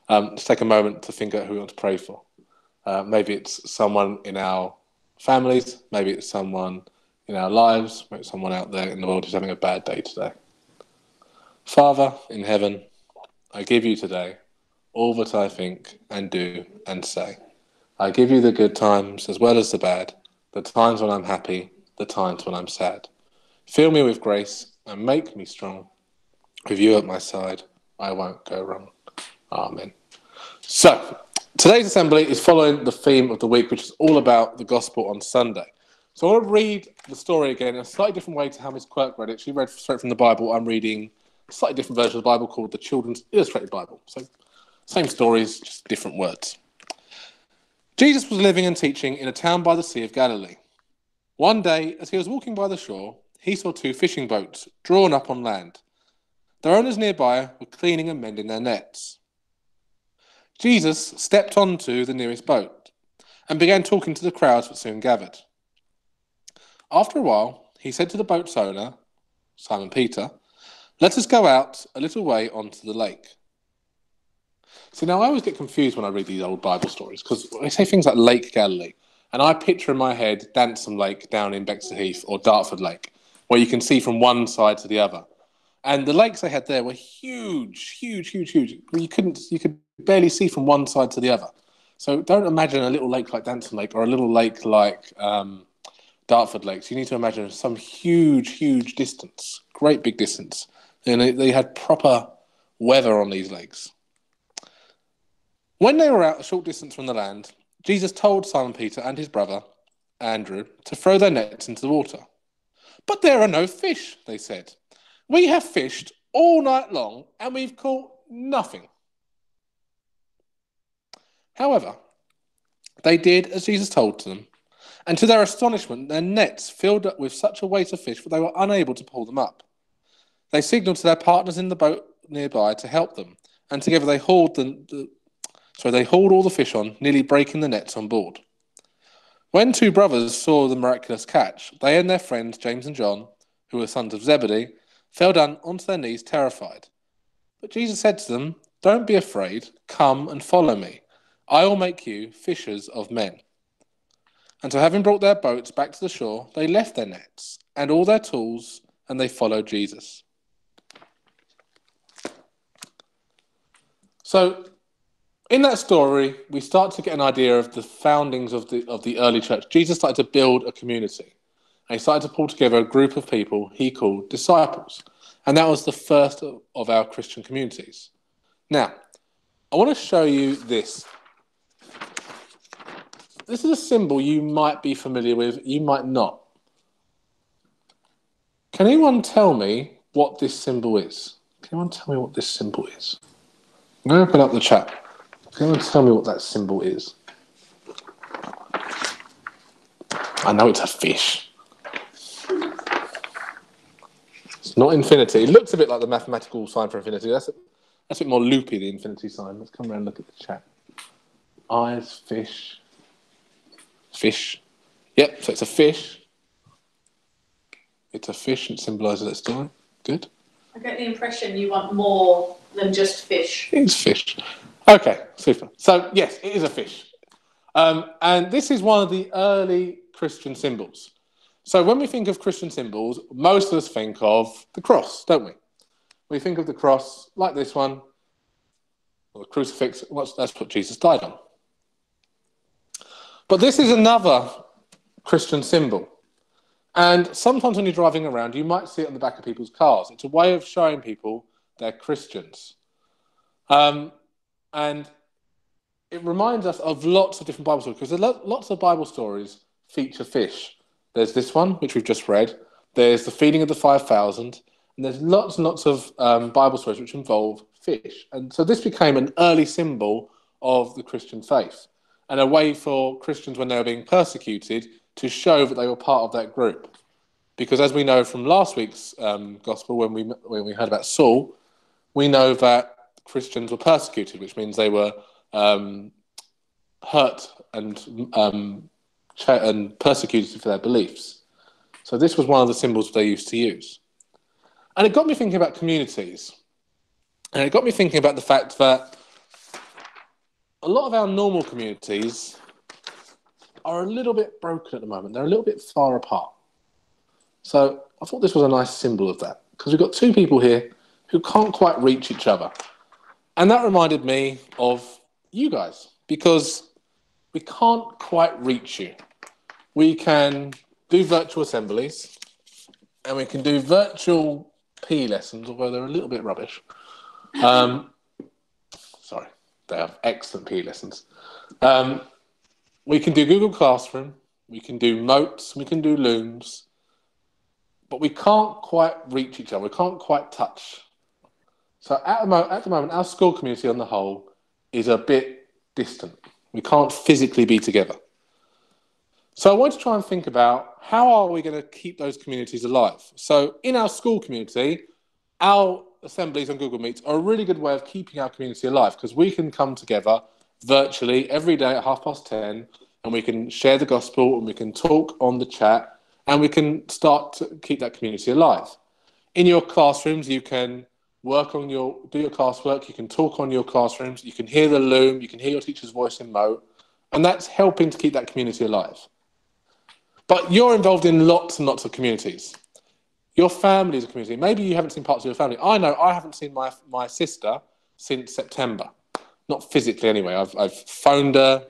let's take a moment to think about who we want to pray for. Maybe it's someone in our families, maybe it's someone in our lives, maybe it's someone out there in the world who's having a bad day today. Father in heaven, I give you today all that I think and do and say. I give you the good times as well as the bad, the times when I'm happy, the times when I'm sad. Fill me with grace and make me strong. With you at my side, I won't go wrong. Amen. So, today's assembly is following the theme of the week, which is all about the gospel on Sunday. So I want to read the story again in a slightly different way to how Miss Quirk read it. She read straight from the Bible. I'm reading a slightly different version of the Bible called the Children's Illustrated Bible. So, same stories, just different words. Jesus was living and teaching in a town by the Sea of Galilee. One day, as he was walking by the shore, he saw two fishing boats drawn up on land. Their owners nearby were cleaning and mending their nets. Jesus stepped onto the nearest boat and began talking to the crowds that soon gathered. After a while, he said to the boat's owner, Simon Peter, "Let us go out a little way onto the lake." So now I always get confused when I read these old Bible stories because they say things like Lake Galilee, and I picture in my head Dansom Lake down in Bexleyheath or Dartford Lake, where you can see from one side to the other. And the lakes they had there were huge, huge, huge, huge. You could barely see from one side to the other. So don't imagine a little lake like Dansom Lake or a little lake like Dartford Lakes. You need to imagine some huge, huge distance, great big distance. And they had proper weather on these lakes. When they were out a short distance from the land, Jesus told Simon Peter and his brother, Andrew, to throw their nets into the water. "But there are no fish," they said. "We have fished all night long and we've caught nothing." However, they did as Jesus told them, and to their astonishment, their nets filled up with such a weight of fish that they were unable to pull them up. They signaled to their partners in the boat nearby to help them, and together they hauled all the fish on, nearly breaking the nets on board. When two brothers saw the miraculous catch, they and their friends James and John, who were sons of Zebedee, fell down onto their knees terrified. But Jesus said to them, "Don't be afraid, come and follow me. I will make you fishers of men." And so having brought their boats back to the shore, they left their nets and all their tools, and they followed Jesus. So in that story, we start to get an idea of the foundings of the early church. Jesus started to build a community. And he started to pull together a group of people he called disciples. And that was the first of our Christian communities. Now, I want to show you this. This is a symbol you might be familiar with, you might not. Can anyone tell me what this symbol is? Can anyone tell me what this symbol is? I'm going to open up the chat. Can anyone tell me what that symbol is? I know it's a fish. It's not infinity. It looks a bit like the mathematical sign for infinity. That's a bit more loopy, the infinity sign. Let's come around and look at the chat. Eyes, fish. Fish. Yep, so it's a fish. It's a fish and it symbolises that story. Good. I get the impression you want more than just fish. It's fish. Okay, super. So, yes, it is a fish. And this is one of the early Christian symbols. So when we think of Christian symbols, most of us think of the cross, don't we? We think of the cross like this one, or the crucifix. That's what Jesus died on. But this is another Christian symbol. And sometimes when you're driving around, you might see it on the back of people's cars. It's a way of showing people they're Christians. And it reminds us of lots of different Bible stories, because lots of Bible stories feature fish. There's this one, which we've just read. There's the feeding of the 5,000. And there's lots and lots of Bible stories which involve fish. And so this became an early symbol of the Christian faith, and a way for Christians, when they were being persecuted, to show that they were part of that group. Because as we know from last week's gospel, when we heard about Saul, we know that Christians were persecuted, which means they were hurt and persecuted for their beliefs. So this was one of the symbols they used to use. And it got me thinking about communities. And it got me thinking about the fact that a lot of our normal communities are a little bit broken at the moment. They're a little bit far apart. So I thought this was a nice symbol of that, because we've got two people here who can't quite reach each other. And that reminded me of you guys, because we can't quite reach you. We can do virtual assemblies, and we can do virtual PE lessons, although they're a little bit rubbish. Sorry, they are excellent PE lessons. We can do Google Classroom, we can do Motes, we can do Looms, but we can't quite reach each other. We can't quite touch. So at the moment, our school community on the whole is a bit distant. We can't physically be together. So I want to try and think about how are we going to keep those communities alive. So in our school community, our assemblies on Google Meets are a really good way of keeping our community alive, because we can come together virtually every day at 10:30, and we can share the gospel, and we can talk on the chat, and we can start to keep that community alive. In your classrooms, you can do your classwork, you can talk on your classrooms, you can hear the loom, you can hear your teacher's voice in Mote, and that's helping to keep that community alive. But you're involved in lots and lots of communities. Your family is a community. Maybe you haven't seen parts of your family. I know I haven't seen my sister since September. Not physically anyway. I've phoned her,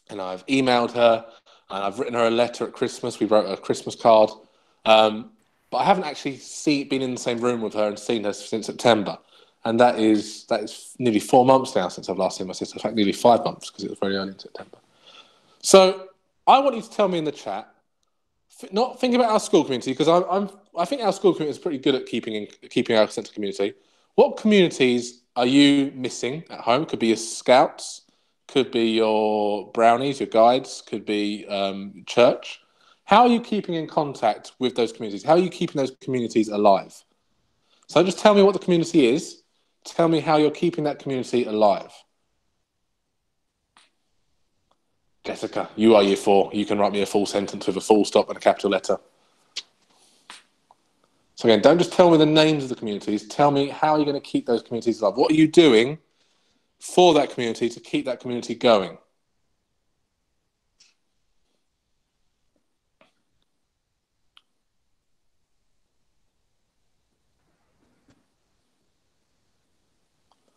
and I've emailed her, and I've written her a letter at Christmas. We wrote a Christmas card. But I haven't actually been in the same room with her and seen her since September. And that is nearly 4 months now since I've last seen my sister. In fact, nearly 5 months, because it was very early in September. So I want you to tell me in the chat, not think about our school community, because I think our school community is pretty good at keeping our sense of community. What communities are you missing at home? Could be your scouts, could be your brownies, your guides, could be church. How are you keeping in contact with those communities? How are you keeping those communities alive? So just tell me what the community is. Tell me how you're keeping that community alive. Jessica, you are year 4. You can write me a full sentence with a full stop and a capital letter. So again, don't just tell me the names of the communities. Tell me how you're going to keep those communities alive. What are you doing for that community to keep that community going?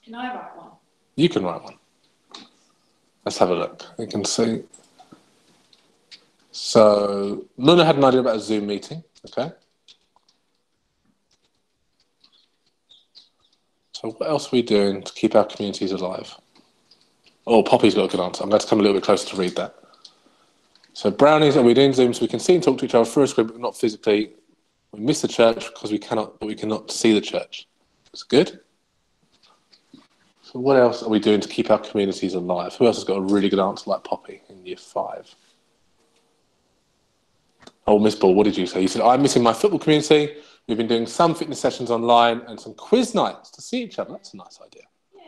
Can I write one? You can write one. Let's have a look. You can see. So Luna had an idea about a Zoom meeting. Okay. So what else are we doing to keep our communities alive? Oh, Poppy's got a good answer. I'm going to come a little bit closer to read that. So brownies, are we doing Zoom so we can see and talk to each other through a screen, but not physically? We miss the church because we cannot see the church. That's good. So what else are we doing to keep our communities alive? Who else has got a really good answer like Poppy in year 5? Oh, Miss Ball, what did you say? You said, I'm missing my football community. We've been doing some fitness sessions online and some quiz nights to see each other. That's a nice idea. Yeah.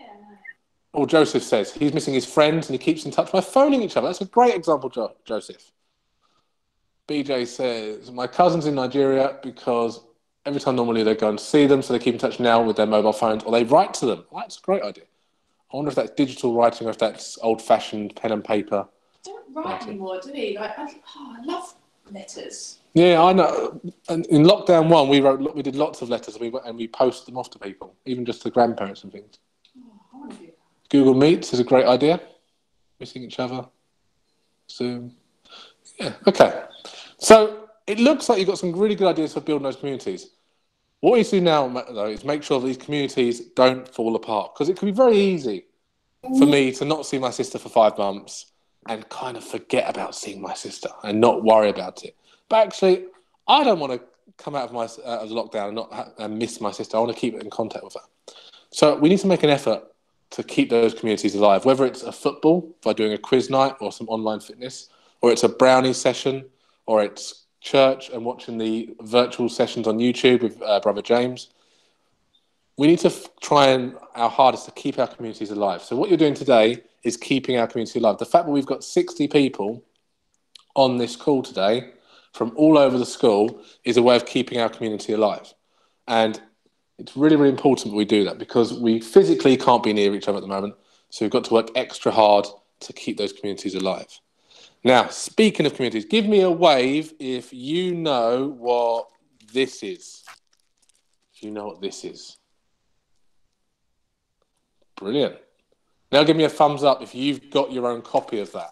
Oh, Joseph says he's missing his friends and he keeps in touch by phoning each other. That's a great example, Joseph. BJ says, my cousin's in Nigeria because every time normally they go and see them, so they keep in touch now with their mobile phones, or they write to them. That's a great idea. I wonder if that's digital writing or if that's old-fashioned pen and paper. Don't write anymore, do we? Like, I love letters. Yeah, I know. And in lockdown 1, we did lots of letters and we posted them off to people, even just to grandparents and things. Oh, I want to do that. Google Meets is a great idea. Missing each other. Zoom. Yeah, okay. So it looks like you've got some really good ideas for building those communities. What you do now, though, is make sure these communities don't fall apart, because it can be very easy for me to not see my sister for 5 months and kind of forget about seeing my sister and not worry about it. But actually, I don't want to come out of the lockdown and miss my sister. I want to keep in contact with her. So we need to make an effort to keep those communities alive, whether it's a football by doing a quiz night or some online fitness, or it's a brownie session, or it's church and watching the virtual sessions on YouTube with Brother James. We need to try our hardest to keep our communities alive. So what you're doing today is keeping our community alive. The fact that we've got 60 people on this call today from all over the school is a way of keeping our community alive. And it's really, really important that we do that, because we physically can't be near each other at the moment. So we've got to work extra hard to keep those communities alive. Now, speaking of communities, give me a wave if you know what this is. If you know what this is. Brilliant. Now give me a thumbs up if you've got your own copy of that.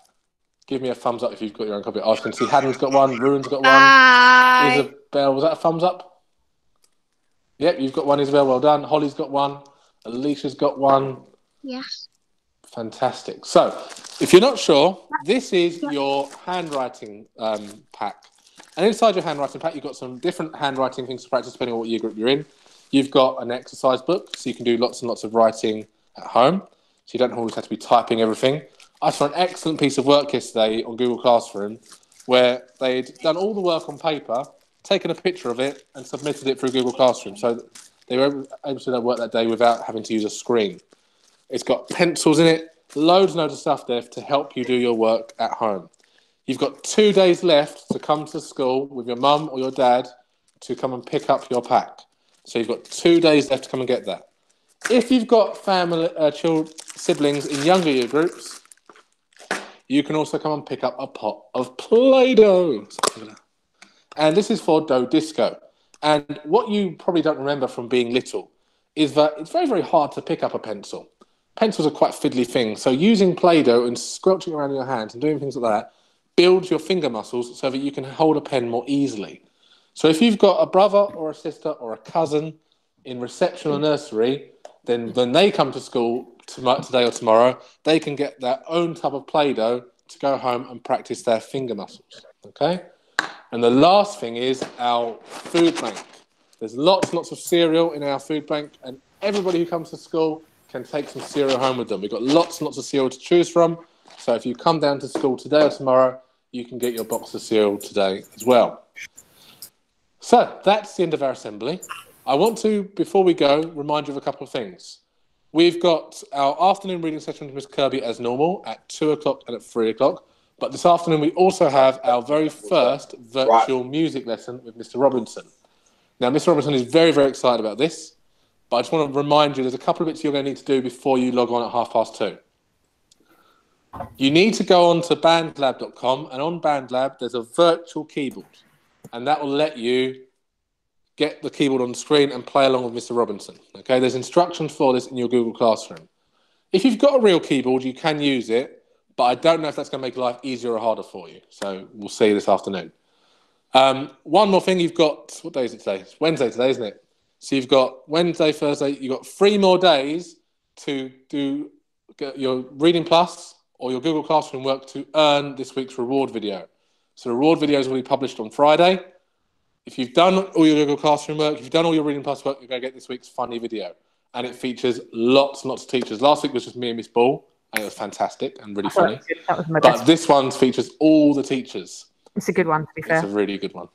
Give me a thumbs up if you've got your own copy. I can see Haddon's got one, Ruin's got one. Bye. Isabel, was that a thumbs up? Yep, you've got one, Isabel. Well done. Holly's got one. Alicia's got one. Yes. Fantastic. So, if you're not sure, this is your handwriting pack. And inside your handwriting pack, you've got some different handwriting things to practice depending on what year group you're in. You've got an exercise book, so you can do lots and lots of writing at home. So you don't always have to be typing everything. I saw an excellent piece of work yesterday on Google Classroom where they'd done all the work on paper, taken a picture of it, and submitted it through Google Classroom. So they were able to do that work that day without having to use a screen. It's got pencils in it, loads and loads of stuff there to help you do your work at home. You've got 2 days left to come to school with your mum or your dad to come and pick up your pack. So you've got 2 days left to come and get that. If you've got family, siblings in younger year groups, you can also come and pick up a pot of Play-Doh. And this is for Dough Disco. And what you probably don't remember from being little is that it's very, very hard to pick up a pencil. Pencils are quite fiddly things. So using Play-Doh and squelching around in your hands and doing things like that builds your finger muscles so that you can hold a pen more easily. So if you've got a brother or a sister or a cousin in reception or nursery, then when they come to school today or tomorrow, they can get their own tub of Play-Doh to go home and practice their finger muscles. Okay? And the last thing is our food bank. There's lots and lots of cereal in our food bank, and everybody who comes to school can take some cereal home with them. We've got lots and lots of cereal to choose from. So if you come down to school today or tomorrow, you can get your box of cereal today as well. So that's the end of our assembly. I want to, before we go, remind you of a couple of things. We've got our afternoon reading session with Miss Kirby as normal at 2 o'clock and at 3 o'clock. But this afternoon, we also have our very first virtual music lesson with Mr. Robinson. Now, Mr. Robinson is very, very excited about this. But I just want to remind you, there's a couple of bits you're going to need to do before you log on at 2:30. You need to go on to bandlab.com, and on BandLab, there's a virtual keyboard. And that will let you get the keyboard on the screen and play along with Mr. Robinson. Okay, there's instructions for this in your Google Classroom. If you've got a real keyboard, you can use it, but I don't know if that's going to make life easier or harder for you. So we'll see this afternoon. One more thing, you've got, what day is it today? It's Wednesday today, isn't it? So you've got Wednesday, Thursday, you've got 3 more days to get your Reading Plus or your Google Classroom work to earn this week's reward video. So the reward videos will be published on Friday. If you've done all your Google Classroom work, if you've done all your Reading Plus work, you're going to get this week's funny video. And it features lots and lots of teachers. Last week was just me and Miss Ball, and it was fantastic and really funny. That was my best. But this one features all the teachers. It's a good one, to be fair. It's a really good one.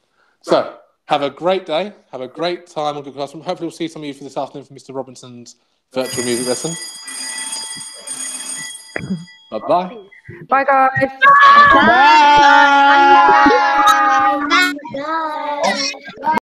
So, have a great day. Have a great time on Google Classroom. Hopefully we'll see some of you for this afternoon for Mr. Robinson's virtual music lesson. Bye-bye. Bye, guys. Bye. Bye.